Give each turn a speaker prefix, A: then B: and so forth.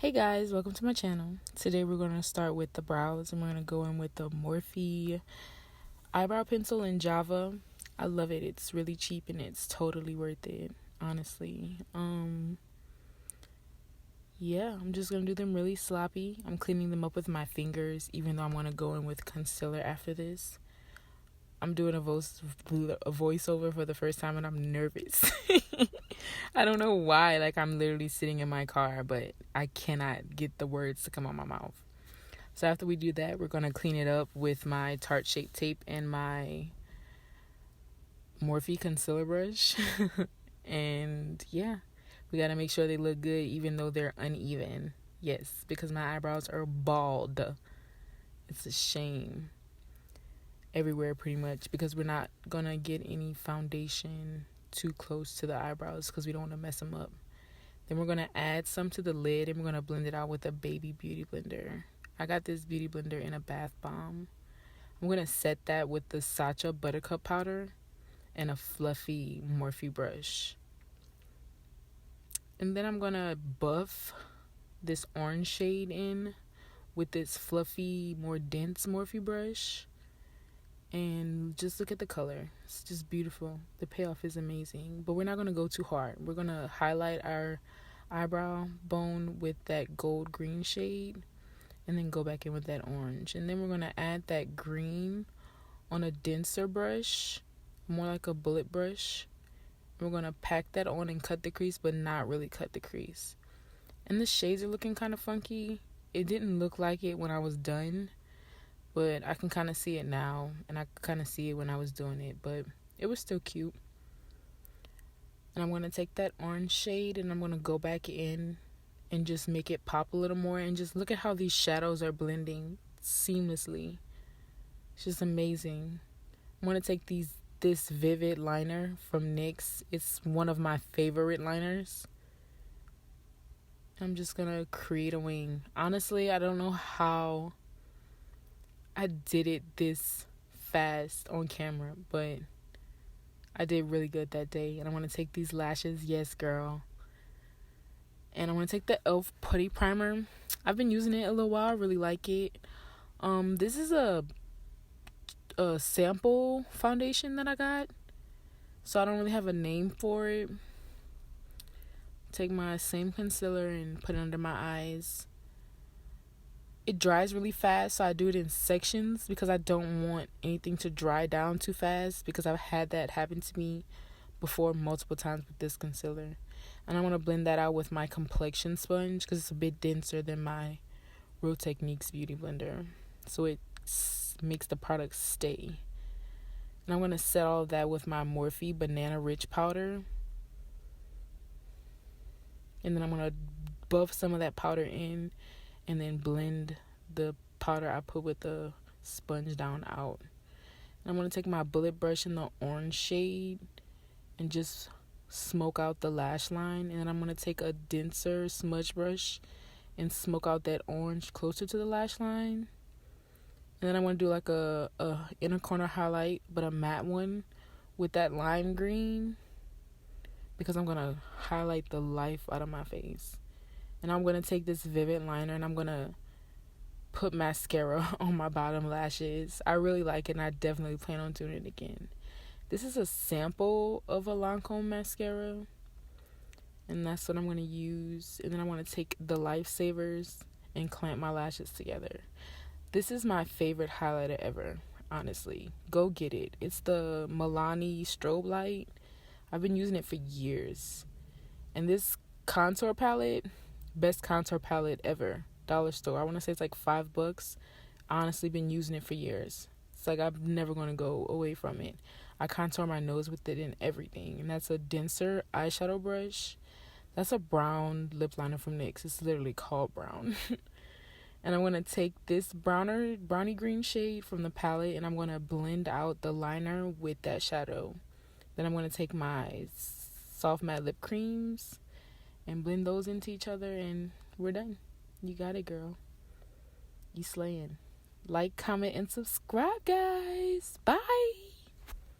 A: Hey guys, welcome to my channel. Today we're going to start with the brows and we're going to go in with the Morphe eyebrow pencil in Java. I love it. It's really cheap and it's totally worth it, honestly. Yeah, I'm just going to do them really sloppy. I'm cleaning them up with my fingers, even though I'm going to go in with concealer after this. I'm doing a voiceover for the first time and I'm nervous. I don't know why. Like, I'm literally sitting in my car, but I cannot get the words to come out my mouth. So after we do that, we're going to clean it up with my Tarte Shape Tape and my Morphe concealer brush. And yeah, we got to make sure they look good even though they're uneven. Yes, because my eyebrows are bald. It's a shame. Everywhere pretty much, because we're not going to get any foundation too close to the eyebrows because we don't want to mess them up. Then we're going to add some to the lid and we're going to blend it out with a baby beauty blender. I got this beauty blender in a bath bomb. I'm going to set that with the Sacha Buttercup powder and a fluffy Morphe brush. And then I'm going to buff this orange shade in with this fluffy, more dense Morphe brush. And just look at the color. It's just beautiful. The payoff is amazing. But we're not going to go too hard. We're going to highlight our eyebrow bone with that gold green shade. And then go back in with that orange. And then we're going to add that green on a denser brush. More like a bullet brush. We're going to pack that on and cut the crease, but not really cut the crease. And the shades are looking kind of funky. It didn't look like it when I was done. But I can kind of see it now, and I could kind of see it when I was doing it, but it was still cute. And I'm going to take that orange shade, and I'm going to go back in and just make it pop a little more, and just look at how these shadows are blending seamlessly. It's just amazing. I'm going to take this Vivid liner from NYX. It's one of my favorite liners. I'm just going to create a wing. Honestly, I don't know how I did it this fast on camera, but I did really good that day. And I want to take these lashes. Yes, girl. And I want to take the E.L.F. Putty primer. I've been using it a little while. I really like it. This is a sample foundation that I got, so I don't really have a name for it. Take my same concealer and put it under my eyes. It dries really fast, so I do it in sections because I don't want anything to dry down too fast, because I've had that happen to me before multiple times with this concealer. And I want to blend that out with my Complexion sponge because it's a bit denser than my Real Techniques beauty blender, so it makes the product stay. And I'm going to set all of that with my Morphe Banana Rich powder. And then I'm going to buff some of that powder in and then blend the powder I put with the sponge down out. And I'm going to take my bullet brush in the orange shade and just smoke out the lash line. And then I'm going to take a denser smudge brush and smoke out that orange closer to the lash line. And then I want to do like a inner corner highlight, but a matte one with that lime green, because I'm going to highlight the life out of my face. And I'm going to take this Vivid liner and I'm going to put mascara on my bottom lashes. I really like it and I definitely plan on doing it again. This is a sample of a Lancome mascara. And that's what I'm going to use. And then I want to take the Lifesavers and clamp my lashes together. This is my favorite highlighter ever, honestly. Go get it. It's the Milani Strobe Light. I've been using it for years. And this contour palette, best contour palette ever. Dollar store. I want to say it's like $5. Honestly, been using it for years. It's like I'm never going to go away from it. I contour my nose with it and everything. And that's a denser eyeshadow brush. That's a brown lip liner from NYX. It's literally called brown. And I'm going to take this brownie green shade from the palette and I'm going to blend out the liner with that shadow. Then I'm going to take my soft matte lip creams and blend those into each other, and we're done. You got it, girl. You slaying. Like, comment, and subscribe, guys. Bye.